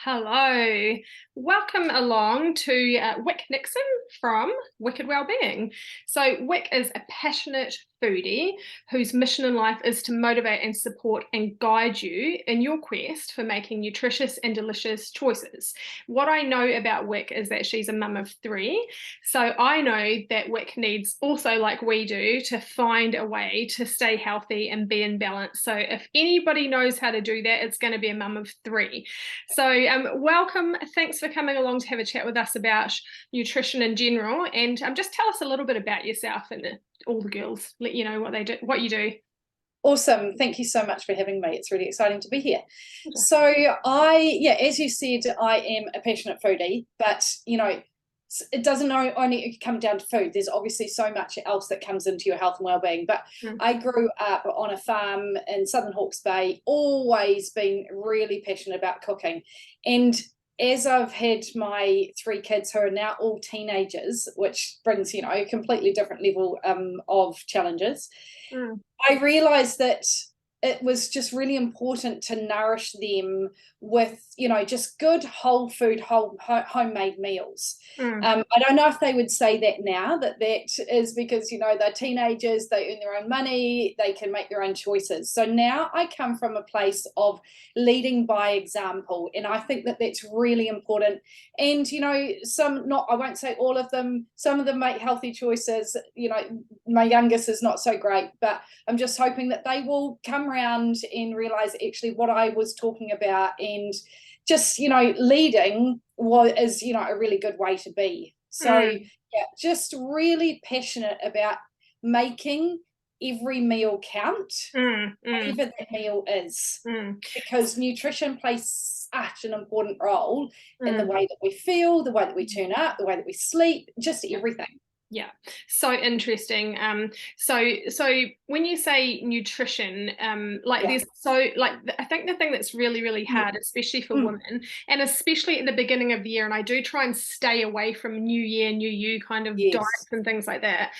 Hello, welcome along to Wick Nixon from Wicked Wellbeing. So Wick is a passionate foodie whose mission in life is to motivate and support and guide you in your quest for making nutritious and delicious choices. What I know about Wick is that she's a mum of three, so I know that Wick needs also, like we do, to find a way to stay healthy and be in balance. So if anybody knows how to do that, it's going to be a mum of three. So welcome. Thanks for coming along to have a chat with us about nutrition in general. And just tell us a little bit about yourself and all the girls. Let you know what they do, what you do. Awesome. Thank you so much for having me. It's really exciting to be here. Okay. So as you said, I am a passionate foodie, but it doesn't only come down to food. There's obviously so much else that comes into your health and well-being. But I grew up on a farm in Southern Hawke's Bay, always been really passionate about cooking. And as I've had my three kids who are now all teenagers, which brings, a completely different level of challenges, I realized that it was just really important to nourish them with, just good whole food, homemade meals. I don't know if they would say that now, that is because, they're teenagers, they earn their own money, they can make their own choices. So now I come from a place of leading by example, and I think that that's really important. And, I won't say all of them, some of them make healthy choices. My youngest is not so great, but I'm just hoping that they will come around and realize actually what I was talking about, and just leading is a really good way to be. So just really passionate about making every meal count, whatever that meal is, because nutrition plays such an important role in the way that we feel, the way that we turn up, the way that we sleep, just everything. Yeah, so interesting. So when you say nutrition, there's I think the thing that's really, really hard, especially for women, and especially at the beginning of the year, and I do try and stay away from New Year, New You kind of diets and things like that.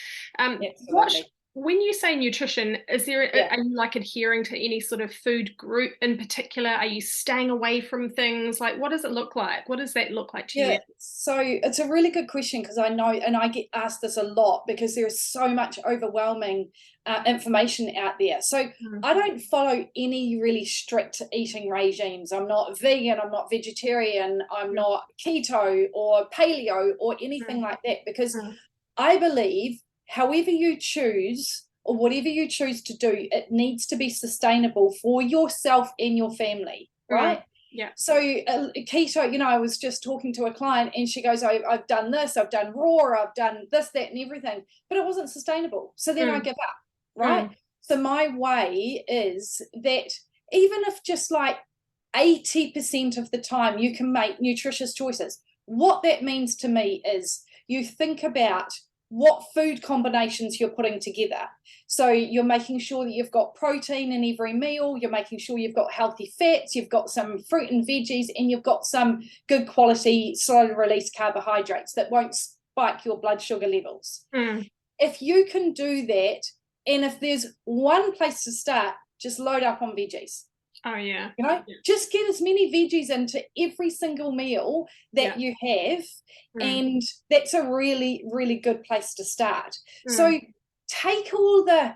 When you say nutrition, are you adhering to any sort of food group in particular? Are you staying away from things? Like, what does it look like? What does that look like to you? So it's a really good question, because I know, and I get asked this a lot, because there is so much overwhelming information out there. So I don't follow any really strict eating regimes. I'm not vegan, I'm not vegetarian, I'm not keto or paleo or anything like that, because I believe however you choose, or whatever you choose to do, it needs to be sustainable for yourself and your family, right? Yeah. So keto, I was just talking to a client, and she goes, I've done this, I've done raw, I've done this, that, and everything, but it wasn't sustainable. So then I give up, right? So my way is that even if just like 80% of the time you can make nutritious choices, what that means to me is you think about what food combinations you're putting together. So you're making sure that you've got protein in every meal, you're making sure you've got healthy fats, you've got some fruit and veggies, and you've got some good quality slow release carbohydrates that won't spike your blood sugar levels. If you can do that, and if there's one place to start, just load up on veggies. Oh yeah. Just get as many veggies into every single meal that you have, and that's a really, really good place to start. So take all the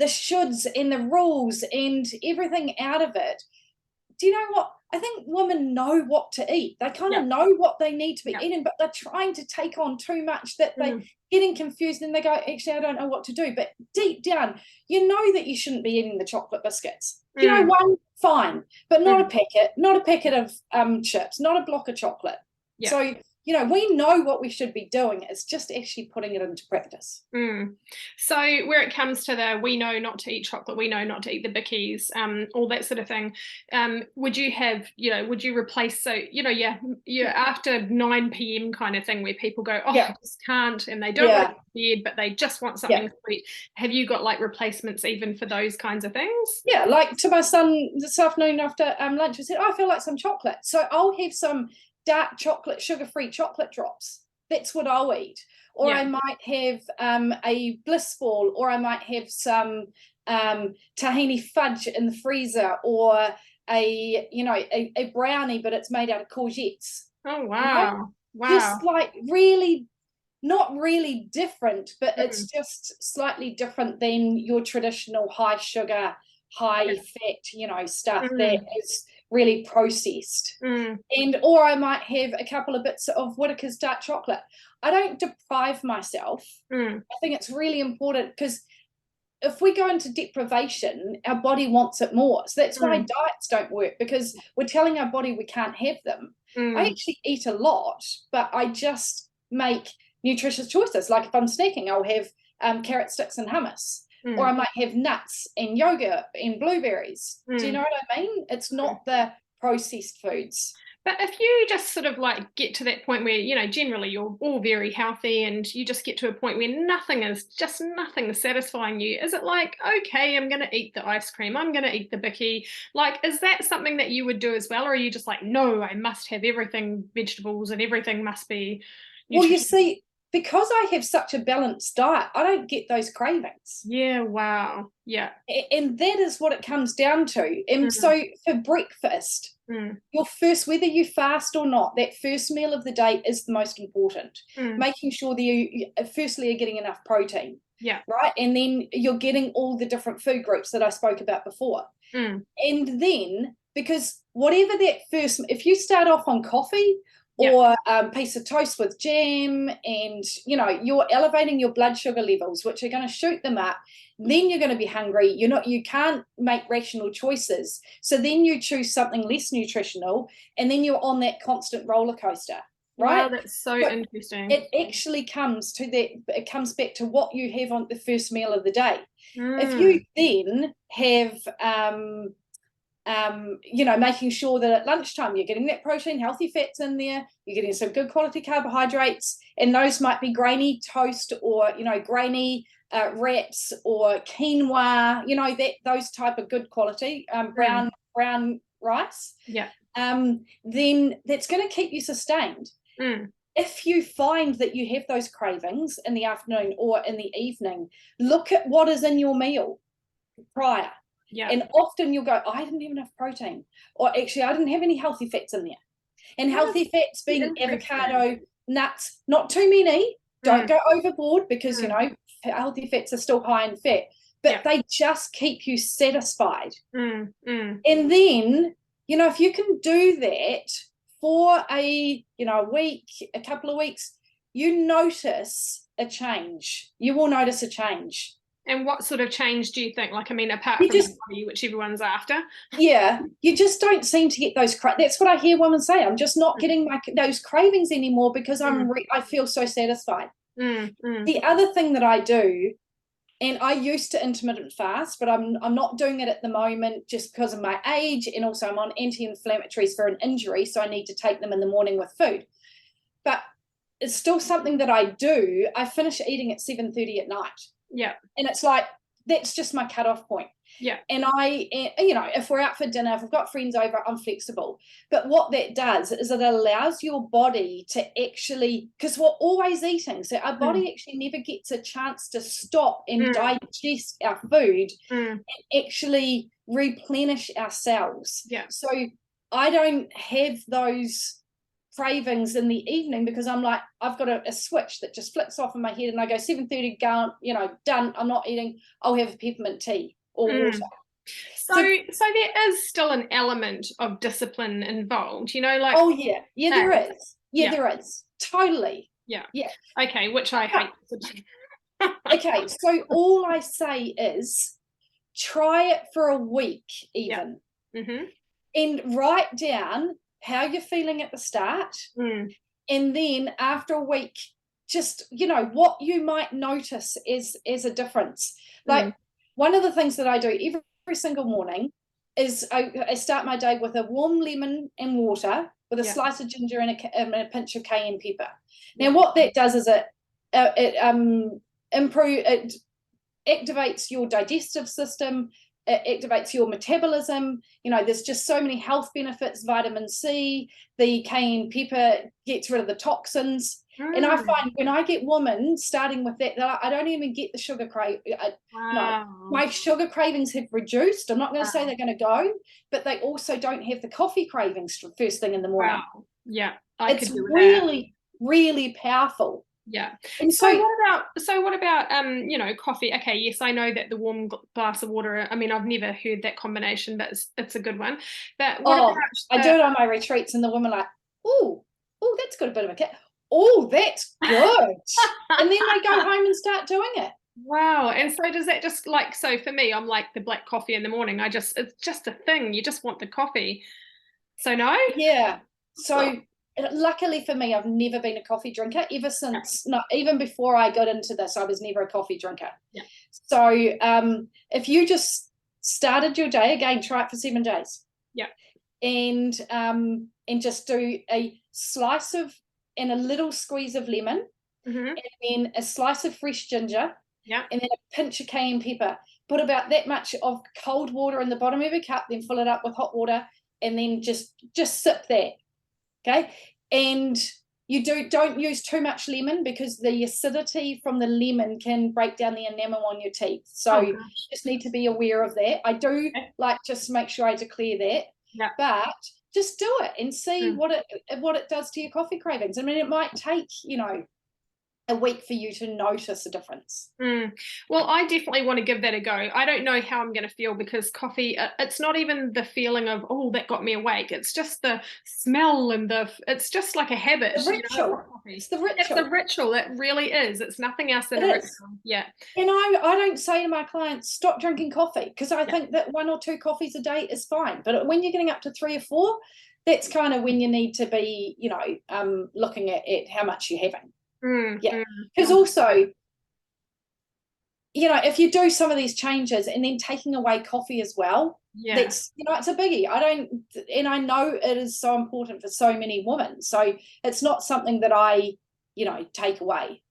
shoulds and the rules and everything out of it. Do you know what? I think women know what to eat. They kind of know what they need to be eating, but they're trying to take on too much that they're getting confused, and they go, actually, I don't know what to do. But deep down, you know that you shouldn't be eating the chocolate biscuits. One, fine, but not a packet of chips, not a block of chocolate. So we know what we should be doing. It's just actually putting it into practice. So where it comes to we know not to eat chocolate, we know not to eat the bickies, all that sort of thing, would you replace, after 9 p.m. kind of thing, where people go, I just can't, and they don't want to go to bed, but they just want something sweet. Have you got like replacements even for those kinds of things? Yeah, like to my son this afternoon after lunch, I said, I feel like some chocolate. So I'll have some dark chocolate, sugar-free chocolate drops. That's what I'll eat. Or I might have a bliss ball, or I might have some tahini fudge in the freezer, or a brownie, but it's made out of courgettes. Oh, wow. Wow. Just like really, not really different, but it's just slightly different than your traditional high sugar, high fat, stuff that is really processed. Or I might have a couple of bits of Whittaker's dark chocolate. I don't deprive myself. I think it's really important, because if we go into deprivation, our body wants it more. So that's why diets don't work, because we're telling our body we can't have them. I actually eat a lot, but I just make nutritious choices. Like if I'm snacking, I'll have carrot sticks and hummus, or I might have nuts and yogurt and blueberries. Do you know what I mean? It's not the processed foods. But if you just sort of like get to that point where, generally you're all very healthy and you just get to a point where nothing is satisfying you, is it like, okay, I'm going to eat the ice cream, I'm going to eat the bicky? Like, is that something that you would do as well? Or are you just like, no, I must have everything vegetables and everything must be nutritious? Well, you see, because I have such a balanced diet, I don't get those cravings. Yeah, wow. Yeah. And that is what it comes down to. And so for breakfast, your first, whether you fast or not, that first meal of the day is the most important. Making sure that you firstly are getting enough protein. Yeah. Right. And then you're getting all the different food groups that I spoke about before. And then, because whatever that first, if you start off on coffee, or a piece of toast with jam, and you're elevating your blood sugar levels, which are going to shoot them up, then you're going to be hungry. You can't make rational choices, so then you choose something less nutritional, and then you're on that constant roller coaster, right? Wow, that's so interesting. It actually comes to that. It comes back to what you have on the first meal of the day. If you then have making sure that at lunchtime you're getting that protein, healthy fats in there, you're getting some good quality carbohydrates, and those might be grainy toast, or grainy wraps, or quinoa, those type of good quality brown rice. Then that's going to keep you sustained. If you find that you have those cravings in the afternoon or in the evening, look at what is in your meal prior. And often you'll go, I didn't have enough protein, or actually I didn't have any healthy fats in there. And healthy fats being avocado, nuts, not too many. Don't go overboard, because healthy fats are still high in fat, but they just keep you satisfied. And then if you can do that for a week, a couple of weeks, you notice a change. You will notice a change. And what sort of change do you think? Like, I mean, apart from the body, which everyone's after. Yeah, you just don't seem to get those. That's what I hear women say. I'm just not getting those cravings anymore, because I feel so satisfied. The other thing that I do, and I used to intermittent fast, but I'm not doing it at the moment, just because of my age, and also I'm on anti-inflammatories for an injury, so I need to take them in the morning with food. But it's still something that I do. I finish eating at 7:30 at night. Yeah. And it's like, that's just my cutoff point. Yeah. And if we're out for dinner, if we've got friends over, I'm flexible. But what that does is it allows your body to actually, because we're always eating, so our body actually never gets a chance to stop and digest our food and actually replenish our cells. Yeah. So I don't have those cravings in the evening, because I'm like, I've got a switch that just flicks off in my head, and I go 7:30, done, I'm not eating, I'll have a peppermint tea or water. So there is still an element of discipline involved, like. Oh yeah, there is. There is, totally. Yeah. Okay, which I hate. Okay, so all I say is try it for a week even, and write down how you're feeling at the start, and then after a week, just what you might notice is a difference. Like one of the things that I do every single morning is I start my day with a warm lemon and water with a slice of ginger and a pinch of cayenne pepper. Now what that does is it activates your digestive system, it activates your metabolism. There's just so many health benefits. Vitamin C, the cayenne pepper gets rid of the toxins. And I find when I get women starting with that, I don't even get the sugar No, my sugar cravings have reduced. I'm not going to say they're going to go, but they also don't have the coffee cravings first thing in the morning. Wow. Yeah, it's really, really powerful. Yeah. And so what about coffee? Okay, yes, I know that the warm glass of water, I mean, I've never heard that combination, but it's a good one. But what about I do it on my retreats, and the women are like, oh, that's got a bit of a kick. Oh, that's good. And then they go home and start doing it. Wow. And so does that just so for me, I'm like the black coffee in the morning. It's just a thing. You just want the coffee. So no? Yeah. So luckily for me, I've never been a coffee drinker ever since, even before I got into this, I was never a coffee drinker. Yeah. So if you just started your day, again, try it for 7 days. Yeah. And just do a slice of, and a little squeeze of lemon, and then a slice of fresh ginger, and then a pinch of cayenne pepper. Put about that much of cold water in the bottom of a cup, then fill it up with hot water, and then just sip that. Okay, and you don't use too much lemon, because the acidity from the lemon can break down the enamel on your teeth. So you just need to be aware of that. I do just make sure I declare that, but just do it and see what it does to your coffee cravings. I mean, it might take a week for you to notice a difference. Well, I definitely want to give that a go. I don't know how I'm going to feel, because coffee, it's not even the feeling of, oh, that got me awake. It's just the smell, and it's just like a habit. The ritual. It's the ritual. It's the ritual. It really is. It's nothing else than a ritual. Yeah. And I don't say to my clients, stop drinking coffee, because I think that 1 or 2 coffees a day is fine. But when you're getting up to 3 or 4, that's kind of when you need to be, looking at how much you're having. Because also, if you do some of these changes and then taking away coffee as well, that's it's a biggie. I know it is so important for so many women, so it's not something that I take away.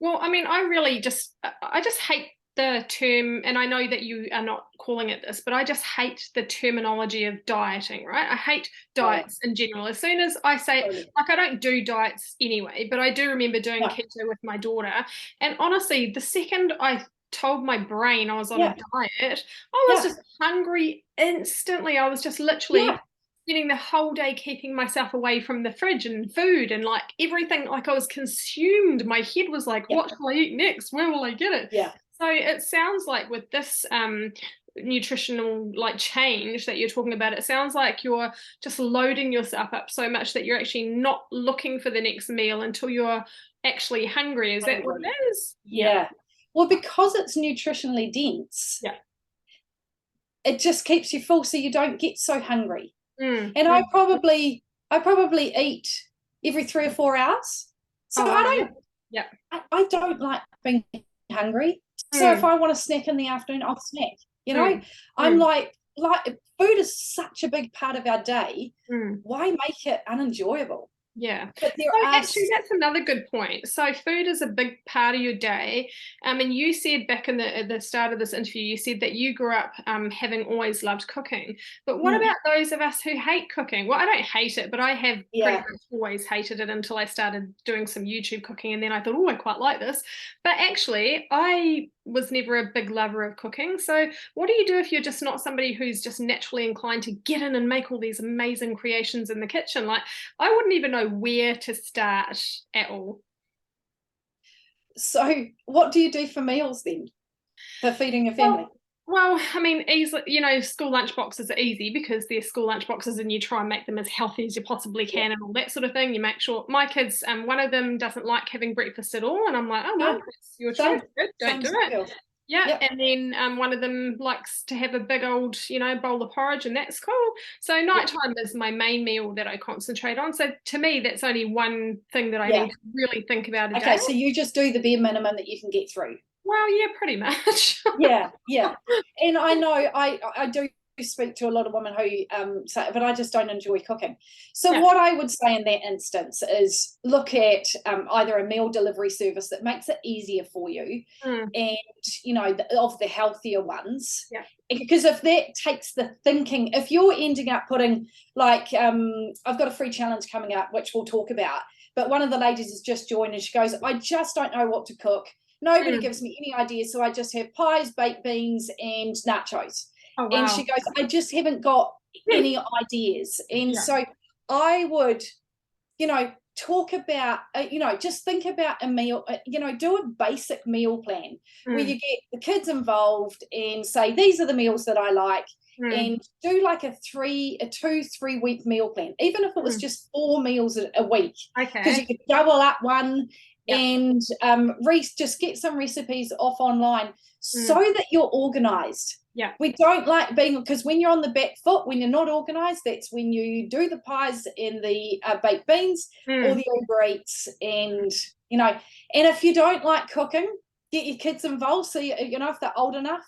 Well, I mean, I just hate the term, and I know that you are not calling it this, but I just hate the terminology of dieting, right? I hate diets in general. As soon as I say, I don't do diets anyway, but I do remember doing keto with my daughter. And honestly, the second I told my brain I was on a diet, I was just hungry instantly. I was just literally spending the whole day keeping myself away from the fridge and food and everything. I was consumed. My head was like, what shall I eat next? Where will I get it? Yeah. So it sounds like with this nutritional change that you're talking about, it sounds like you're just loading yourself up so much that you're actually not looking for the next meal until you're actually hungry. Is that what it is? Yeah. Well, because it's nutritionally dense, it just keeps you full, so you don't get so hungry. And I probably eat every 3 or 4 hours, so I don't like being hungry. So if I want to snack in the afternoon, I'll snack. I'm like food is such a big part of our day. Why make it unenjoyable? Yeah. But actually, that's another good point. So food is a big part of your day. And you said back in the start of this interview, you said that you grew up having always loved cooking. But what about those of us who hate cooking? Well, I don't hate it, but I have pretty much always hated it until I started doing some YouTube cooking. And then I thought, oh, I quite like this. But actually, I was never a big lover of cooking. So what do you do if you're just not somebody who's just naturally inclined to get in and make all these amazing creations in the kitchen? I wouldn't even know where to start at all. So what do you do for meals then, for feeding your family? Well, I mean, easily, school lunch boxes are easy because they're school lunch boxes, and you try and make them as healthy as you possibly can and all that sort of thing. You make sure my kids, one of them doesn't like having breakfast at all, and I'm like, oh no, that's your choice. Good, don't do it. And then one of them likes to have a big old, bowl of porridge, and that's cool. So nighttime is my main meal that I concentrate on. So to me, that's only one thing that I need to really think about a day. Okay, so you just do the bare minimum that you can get through. Well, yeah, pretty much. yeah. And I know I do speak to a lot of women who say, but I just don't enjoy cooking. So what I would say in that instance is look at either a meal delivery service that makes it easier for you, and you know, of the healthier ones. Because if that takes the thinking, if you're ending up putting, like, I've got a free challenge coming up, which we'll talk about, but one of the ladies has just joined and she goes, I just don't know what to cook. Nobody gives me any ideas, so I just have pies, baked beans, and nachos. Oh, wow. And she goes, I just haven't got any ideas. And so I would, you know, talk about, you know, just think about a meal, you know, do a basic meal plan where you get the kids involved and say, these are the meals that I like. And do like a 2-3 week meal plan, even if it was just 4 meals a week, because you could double up one and just get some recipes off online so that you're organized. We don't like being, because when you're on the back foot, when you're not organized, that's when you do the pies and the baked beans or the Uber Eats. And you know, and if you don't like cooking, get your kids involved, so you know, if they're old enough,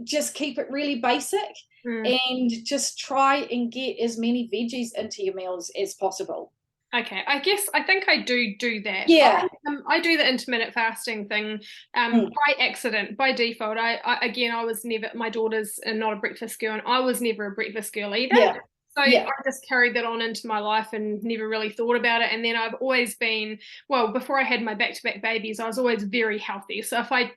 just keep it really basic and just try and get as many veggies into your meals as possible. Okay, I think I do that. I do the intermittent fasting thing by accident, by default. I was never, my daughter's not a breakfast girl, and I was never a breakfast girl either. So I just carried that on into my life and never really thought about it. And then I've always been, well, before I had my back-to-back babies, I was always very healthy. So if I,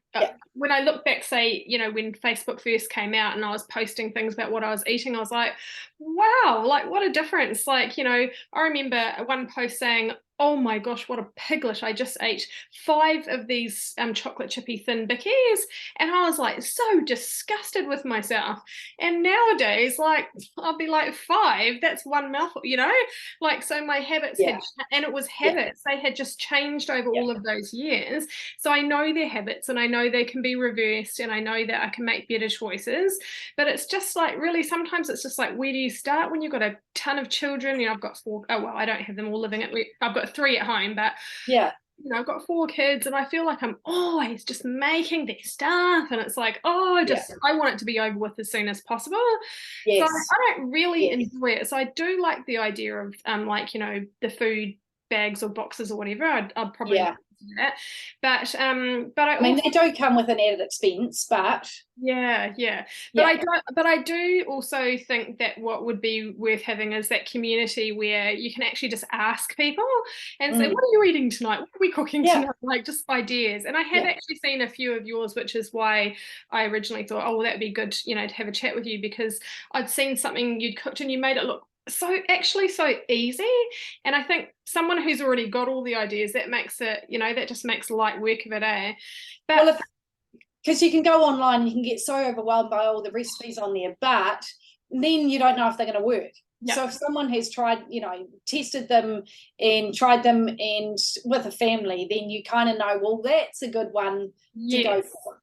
when I look back, say, you know, when Facebook first came out and I was posting things about what I was eating, I was like, wow, like what a difference. Like, you know, I remember one post saying, oh my gosh, what a piglet. I just ate 5 of these chocolate chippy thin bickies. And I was like so disgusted with myself. And nowadays, like, I'll be like, 5, that's one mouthful, you know? Like, so my habits had, and it was habits. They had just changed over all of those years. So I know their habits and I know they can be reversed and I know that I can make better choices. But it's just like, really, sometimes it's just like, where do you start when you've got a ton of children? You know, I've got 4, oh, well, I don't have them all living at, I've got 3 at home, but you know, I've got 4 kids and I feel like I'm always just making their stuff, and it's like, oh, I want it to be over with as soon as possible. So I don't really enjoy it. So I do like the idea of like, you know, the food bags or boxes or whatever. I'd probably like to do that, but I mean, they don't come with an added expense, but but I do also think that what would be worth having is that community where you can actually just ask people and say, what are you eating tonight? What are we cooking tonight? Like, just ideas. And I have actually seen a few of yours, which is why I originally thought, oh, well, that'd be good, you know, to have a chat with you, because I'd seen something you'd cooked and you made it look so easy. And I think someone who's already got all the ideas, that makes it, you know, that just makes light work of it, eh? But because you can go online and you can get so overwhelmed by all the recipes on there, but then you don't know if they're going to work. So if someone has tried, you know, tested them and tried them and with a family, then you kind of know, well, that's a good one to go for.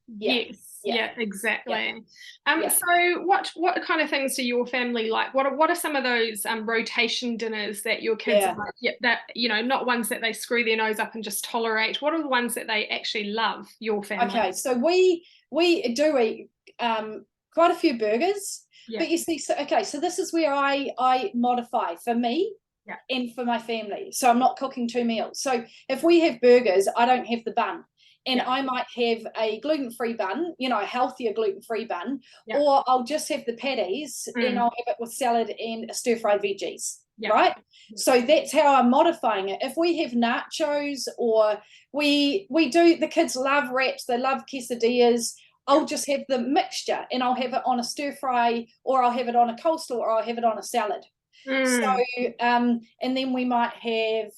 Exactly. So what kind of things do your family like? What are some of those rotation dinners that your kids are like, that, you know, not ones that they screw their nose up and just tolerate? What are the ones that they actually love, your family? Okay, so we do eat quite a few burgers. But you see, so this is where I modify for me and for my family. So I'm not cooking 2 meals. So if we have burgers, I don't have the bun. And I might have a gluten-free bun, you know, a healthier gluten-free bun, or I'll just have the patties and I'll have it with salad and stir-fried veggies, right? So that's how I'm modifying it. If we have nachos, or we do, the kids love wraps, they love quesadillas, I'll just have the mixture and I'll have it on a stir fry, or I'll have it on a coleslaw, or I'll have it on a salad. So and then we might have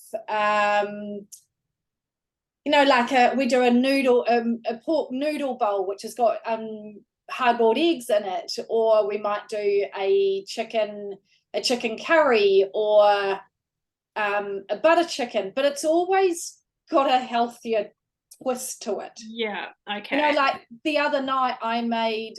you know, like we do a noodle, a pork noodle bowl, which has got hard-boiled eggs in it, or we might do a chicken curry, or a butter chicken, but it's always got a healthier twist to it. You know, like the other night I made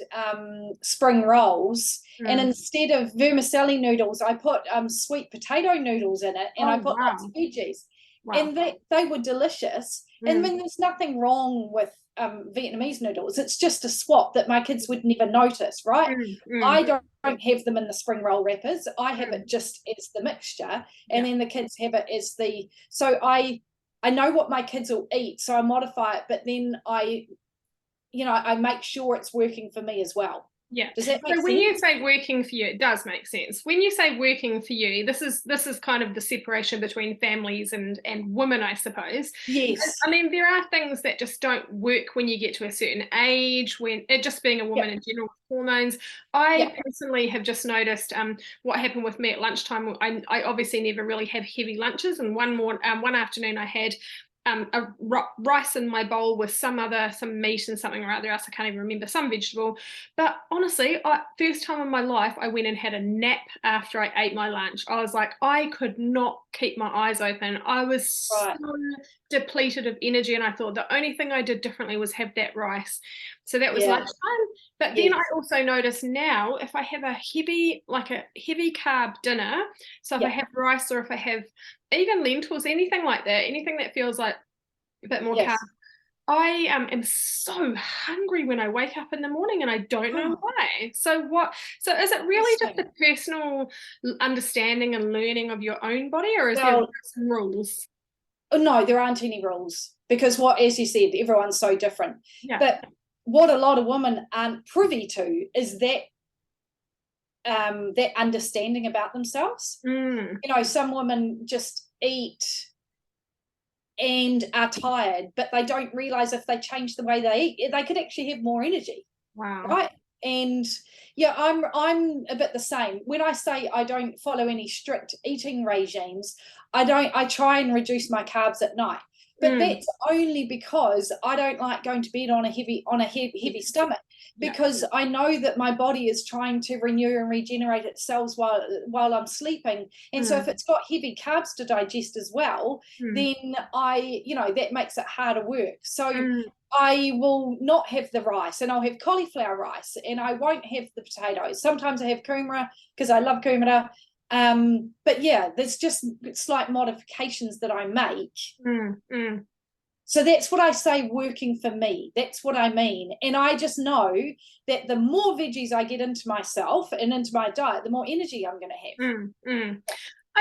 spring rolls, and instead of vermicelli noodles, I put sweet potato noodles in it, and I put lots of veggies, Wow. and they were delicious. And I mean, there's nothing wrong with Vietnamese noodles. It's just a swap that my kids would never notice, right? I don't have them in the spring roll wrappers. I have it just as the mixture, and then the kids have it as the. So I know what my kids will eat, so I modify it, but then I make sure it's working for me as well. Yeah. Does that make so sense? when you say working for you, it does make sense. When you say working for you, this is kind of the separation between families and women, I suppose. Yes. I mean, there are things that just don't work when you get to a certain age, when it just being a woman in general with hormones. I personally have just noticed what happened with me at lunchtime. I obviously never really have heavy lunches, and one afternoon I had rice in my bowl with some meat and something or other else, I can't even remember, some vegetable. But honestly, first time in my life, I went and had a nap after I ate my lunch. I was like, I could not keep my eyes open. I was so depleted of energy, and I thought the only thing I did differently was have that rice. So that was lunchtime. But then I also notice now, if I have a heavy carb dinner, so if I have rice, or if I have even lentils, anything like that, anything that feels like a bit more carb, I am so hungry when I wake up in the morning, and I don't know why. So is it really just a personal understanding and learning of your own body, or is there some rules? Oh, no, there aren't any rules, because as you said, everyone's so different. Yeah. But what a lot of women aren't privy to is that understanding about themselves. Some women just eat and are tired, but they don't realize if they change the way they eat, they could actually have more energy. Wow. Right. And I'm a bit the same. When I say I don't follow any strict eating regimes, I try and reduce my carbs at night. But that's only because I don't like going to bed on a heavy stomach, because I know that my body is trying to renew and regenerate its cells while I'm sleeping. And so if it's got heavy carbs to digest as well, then that makes it harder work. So I will not have the rice, and I'll have cauliflower rice, and I won't have the potatoes. Sometimes I have kumara because I love kumara. But there's just slight modifications that I make. So that's what I say working for me. That's what I mean. And I just know that the more veggies I get into myself and into my diet, the more energy I'm going to have.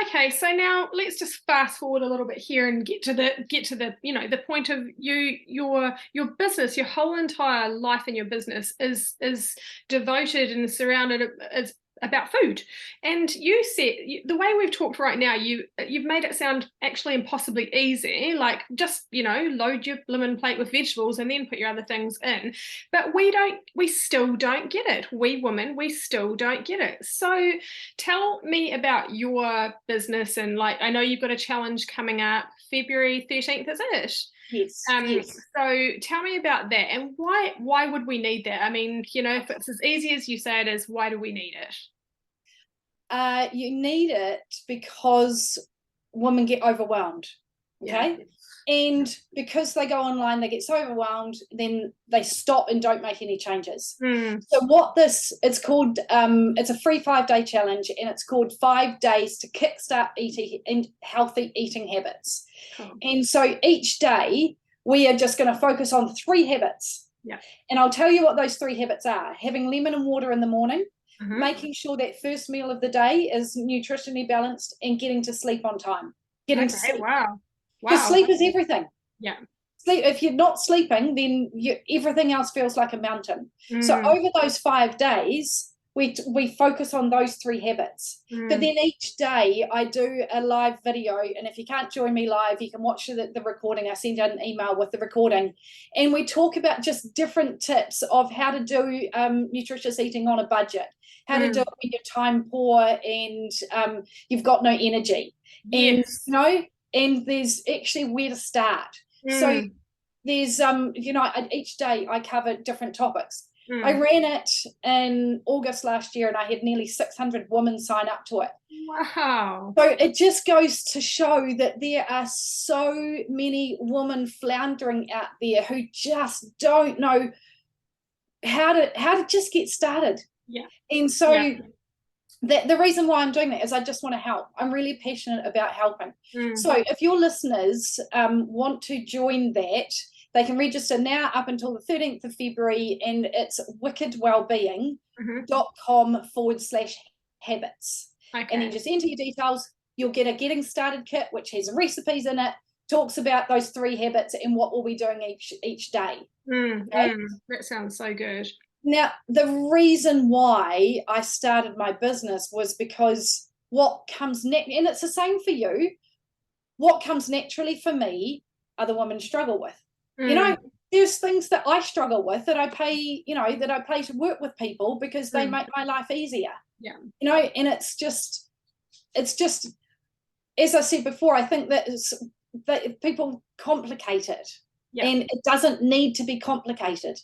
Okay, so now let's just fast forward a little bit here and get to the the point of your business. Your whole entire life in your business is devoted and surrounded as about food. And you said, the way we've talked right now, you've made it sound actually impossibly easy, like just load your blimmin' plate with vegetables and then put your other things in. But we still don't get it. We women, we still don't get it. So tell me about your business, and I know you've got a challenge coming up February 13th, is it? Yes. So tell me about that, and why would we need that? I mean, if it's as easy as you say it is, why do we need it? You need it because women get overwhelmed. Okay. And because they go online, they get so overwhelmed, then they stop and don't make any changes. So it's called, it's a free 5-day challenge, and it's called 5 days to kickstart eating and healthy eating habits. And so each day we are just going to focus on 3 habits. And I'll tell you what those 3 habits are: having lemon and water in the morning, making sure that first meal of the day is nutritionally balanced, and getting to sleep on time. Getting to sleep. Wow. Because sleep is everything. Sleep. If you're not sleeping, then everything else feels like a mountain. So over those 5 days, we focus on those 3 habits. But then each day I do a live video, and if you can't join me live, you can watch the recording. I send out an email with the recording, and we talk about just different tips of how to do nutritious eating on a budget, how to do it when you're time poor and you've got no energy. And and there's actually where to start. So there's each day I cover different topics. I ran it in August last year, and I had nearly 600 women sign up to it. Wow. So it just goes to show that there are so many women floundering out there who just don't know how to just get started. And so the reason why I'm doing that is I just want to help. I'm really passionate about helping. So if your listeners want to join that, they can register now up until the 13th of February, and it's wickedwellbeing.com/habits. Okay. And then just enter your details. You'll get a getting started kit, which has recipes in it, talks about those 3 habits and what we'll be doing each day. Okay? That sounds so good. Now, the reason why I started my business was because what comes next, and it's the same for you, what comes naturally for me, other women struggle with. You know, there's things that I struggle with that I pay to work with people because they make my life easier. Yeah. You know, and it's just, as I said before, I think that people complicate it. Yeah. And it doesn't need to be complicated.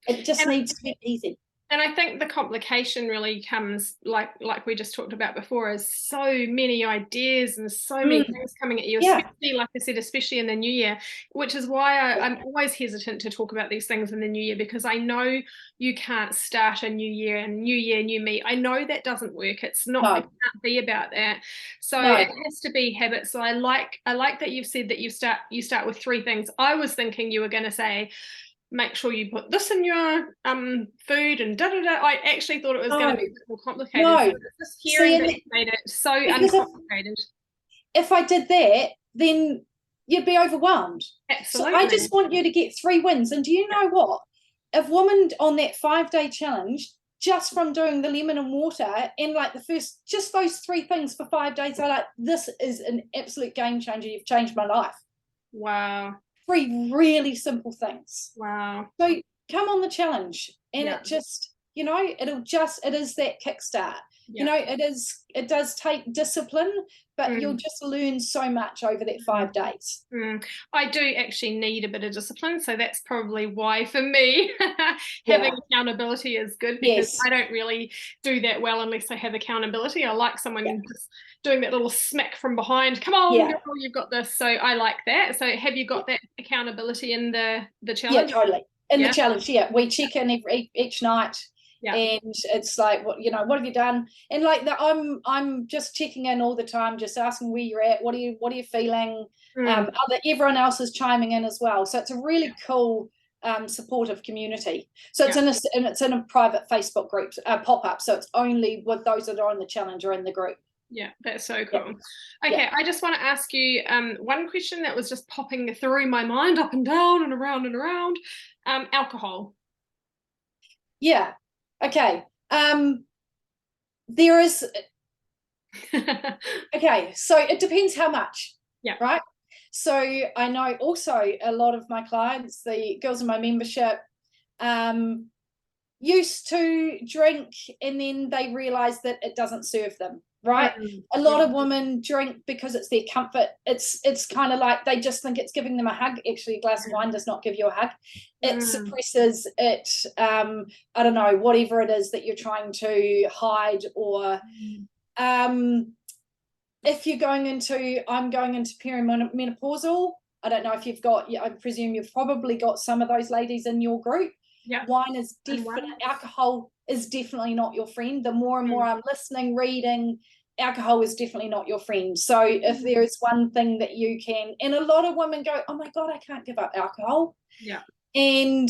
It just needs to be easy. And I think the complication really comes, like we just talked about before, is so many ideas and so many things coming at you, especially, like I said, especially in the new year, which is why I'm always hesitant to talk about these things in the new year, because I know you can't start a new year and new year, new me. I know that doesn't work. It's not, it can't be about that. So it has to be habits. So I like that you've said that you start with 3 things. I was thinking you were going to say, make sure you put this in your food and da-da-da. I actually thought it was going to be a bit more complicated. So just hearing that made it so uncomplicated. If I did that, then you'd be overwhelmed. Absolutely. So I just want you to get 3 wins. And do you know what? If women on that 5-day challenge, just from doing the lemon and water and like just those 3 things for 5 days, are like, this is an absolute game changer. You've changed my life. Wow. 3 really simple things. Wow. So come on the challenge, and it just, you know, it is that kickstart. You know, it does take discipline, but you'll just learn so much over that 5 days. I do actually need a bit of discipline, so that's probably why for me having accountability is good, because I don't really do that well unless I have accountability. I like someone just doing that little smack from behind. Come on, girl, you've got this. So I like that. So have you got that accountability in the challenge? Yeah, totally. In the challenge, we check in each night. And it's like, what have you done? And like that, I'm just checking in all the time, just asking where you're at. What are you feeling? Everyone else is chiming in as well. So it's a really cool, supportive community. So it's in a private Facebook group pop-up. So it's only with those that are on the challenge or in the group. Yeah, that's so cool. Okay, I just want to ask you one question that was just popping through my mind, up and down and around and around. Alcohol. Yeah. Okay. There is. Okay, so it depends how much. Yeah. Right. So I know also a lot of my clients, the girls in my membership, used to drink and then they realize that it doesn't serve them. Right. A lot of women drink because it's their comfort. It's kind of like they just think it's giving them a hug. Actually, a glass of wine does not give you a hug. It suppresses it. I don't know, whatever it is that you're trying to hide, or if you're going into perimenopausal. I don't know if you've got. I presume you've probably got some of those ladies in your group. Yeah. Wine is definitely, alcohol is definitely not your friend. The more and more I'm listening, reading, alcohol is definitely not your friend. So if there is one thing that you can, and a lot of women go, oh my God, I can't give up alcohol. Yeah. And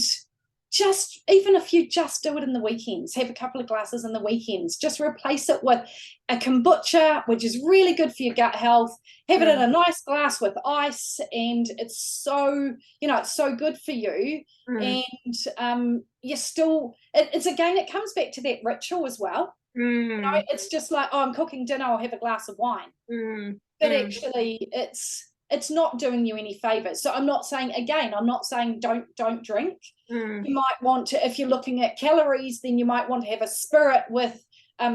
just, even if you just do it in the weekends, have a couple of glasses in the weekends, just replace it with a kombucha, which is really good for your gut health. Have it in a nice glass with ice, and it's so, it's so good for you. And you're still, it's again, it comes back to that ritual as well. It's just like, oh, I'm cooking dinner, I'll have a glass of wine. But actually it's not doing you any favors. So I'm not saying don't drink. You might want to, if you're looking at calories, then you might want to have a spirit with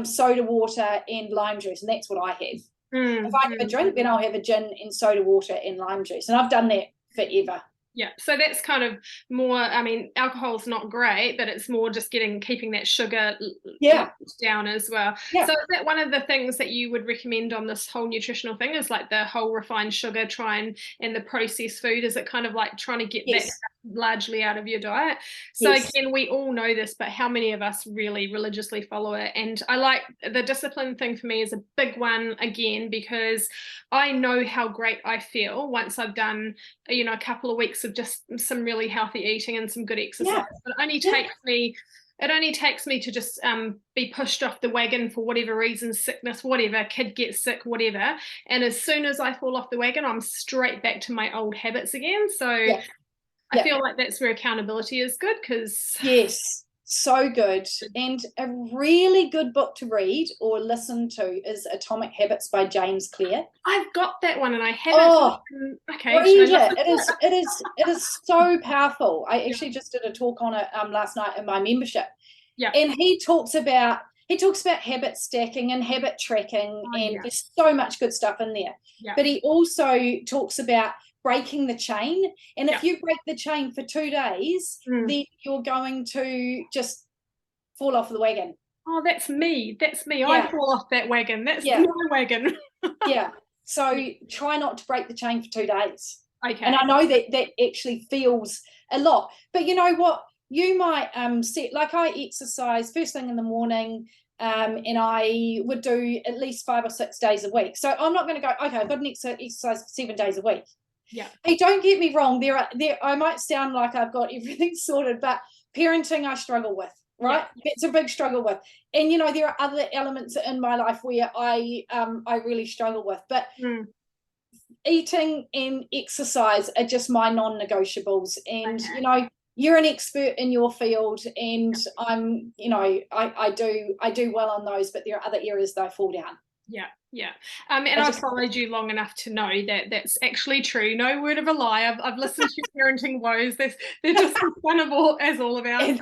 soda water and lime juice, and that's what I have. If I have a drink, then I'll have a gin and soda water and lime juice, and I've done that forever. Yeah, so that's kind of more, I mean, alcohol's not great, but it's more just keeping that sugar down as well. Yeah. So is that one of the things that you would recommend on this whole nutritional thing, is like the whole refined sugar, and the processed food? Is it kind of like trying to get that largely out of your diet. So again, we all know this, but how many of us really religiously follow it? And I like the discipline thing for me is a big one again, because I know how great I feel once I've done, a couple of weeks of just some really healthy eating and some good exercise. But it only takes me to just be pushed off the wagon for whatever reason, sickness, whatever, kid gets sick, whatever. And as soon as I fall off the wagon, I'm straight back to my old habits again. So I feel like that's where accountability is good, because yes, so good. And a really good book to read or listen to is Atomic Habits by James Clear. I've got that one and I haven't. Okay, read it. It is so powerful. I actually just did a talk on it last night in my membership. Yeah. And he talks about habit stacking and habit tracking, and there's so much good stuff in there. Yeah. But he also talks about breaking the chain, and if you break the chain for 2 days, then you're going to just fall off the wagon. Oh, that's me. I fall off that wagon. That's my wagon. Yeah. So try not to break the chain for 2 days. Okay. And I know that actually feels a lot, but you know what? You might set, like I exercise first thing in the morning, and I would do at least 5 or 6 days a week. So I'm not going to go, okay, I've got an exercise 7 days a week. Yeah. Hey, don't get me wrong. I might sound like I've got everything sorted, but parenting I struggle with, right? Yeah. It's a big struggle with. And there are other elements in my life where I really struggle with. But eating and exercise are just my non-negotiables. And you're an expert in your field, and I'm, I do well on those, but there are other areas that I fall down. Yeah. And I've followed you long enough to know that that's actually true. No word of a lie. I've listened to your parenting woes. They're just as fun as all of ours.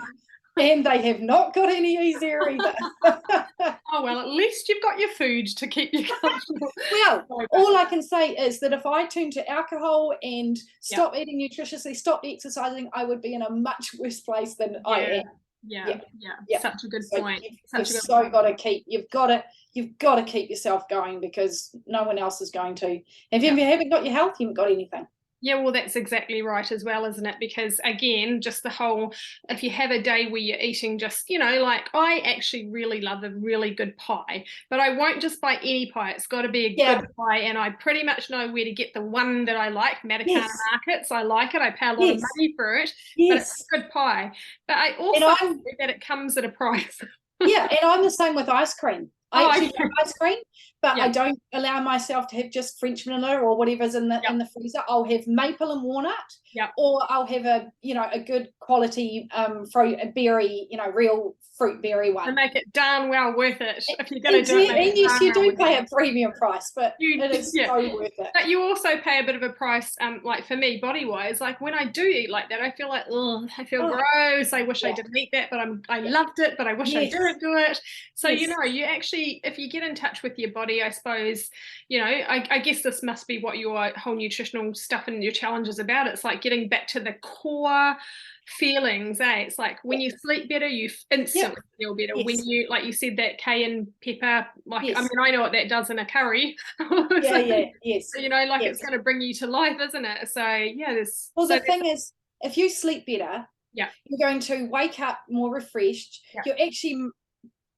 And they have not got any easier either. Oh, well, at least you've got your food to keep you comfortable. Well, all I can say is that if I turned to alcohol and stopped eating nutritiously, stopped exercising, I would be in a much worse place than I am. Yeah. Such a good point. You've got to keep yourself going, because no one else is going to. If you haven't got your health, you haven't got anything. Yeah, well, that's exactly right as well, isn't it? Because again, just the whole, if you have a day where you're eating just, like I actually really love a really good pie, but I won't just buy any pie. It's got to be a good pie. And I pretty much know where to get the one that I like, Matakana Markets. I like it. I pay a lot of money for it, but it's a good pie. But I also know that it comes at a price. Yeah, and I'm the same with ice cream. I actually love ice cream, but I don't allow myself to have just French vanilla or whatever's in the freezer. I'll have maple and walnut, or I'll have a good quality fruit berry, real fruit berry one. To make it darn well worth it if you're going to do it. And yes, you do pay a premium price, but it is so worth it. But you also pay a bit of a price, like for me, body wise. Like when I do eat like that, I feel like, I feel gross. I wish I didn't eat that, but I loved it, but I wish I didn't do it. So you actually, if you get in touch with your body, I suppose, I guess this must be what your whole nutritional stuff and your challenge is about. It's like getting back to the core feelings, It's like when you sleep better, you instantly feel better. When you, like you said, that cayenne pepper, I mean, I know what that does in a curry. It's going to bring you to life, isn't it? So the thing is, if you sleep better, you're going to wake up more refreshed. You're actually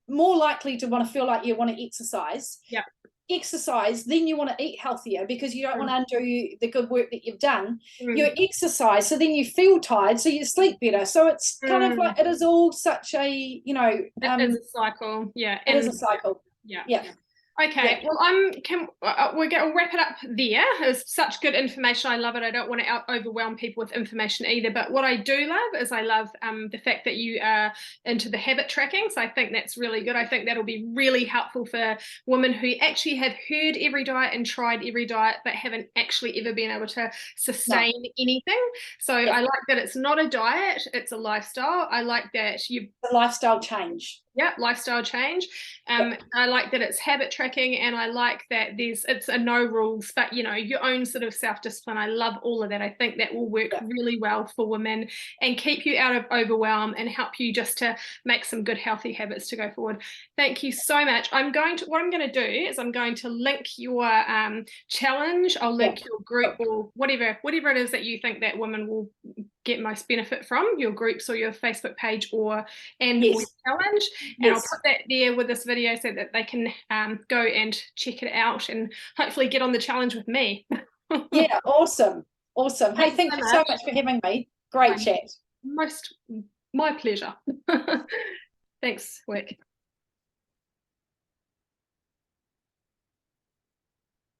more likely to want to feel like you want to exercise. Exercise, then you want to eat healthier, because you don't want to undo the good work that you've done. You exercise, so then you feel tired, so you sleep better. So it's kind of like, it is all such a it is a cycle. It is a cycle. Okay, well, we're going to wrap it up there. It's such good information. I love it. I don't want to overwhelm people with information either. But what I do love is I love the fact that you are into the habit tracking. So I think that's really good. I think that'll be really helpful for women who actually have heard every diet and tried every diet, but haven't actually ever been able to sustain anything. So I like that it's not a diet, it's a lifestyle. I like that a lifestyle change. Lifestyle change. I like that it's habit tracking, and I like that it's a no rules, but your own sort of self-discipline. I love all of that. I think that will work really well for women and keep you out of overwhelm and help you just to make some good healthy habits to go forward. Thank you so much. What I'm going to do is I'm going to link your challenge. I'll link your group, or whatever it is that you think that women will get most benefit from, your groups or your Facebook page or your Yes. challenge. And I'll Yes. put that there with this video so that they can go and check it out and hopefully get on the challenge with me. Yeah, awesome. Awesome. Hey, thank you so much for having me. Great chat. My pleasure. Thanks, Wick.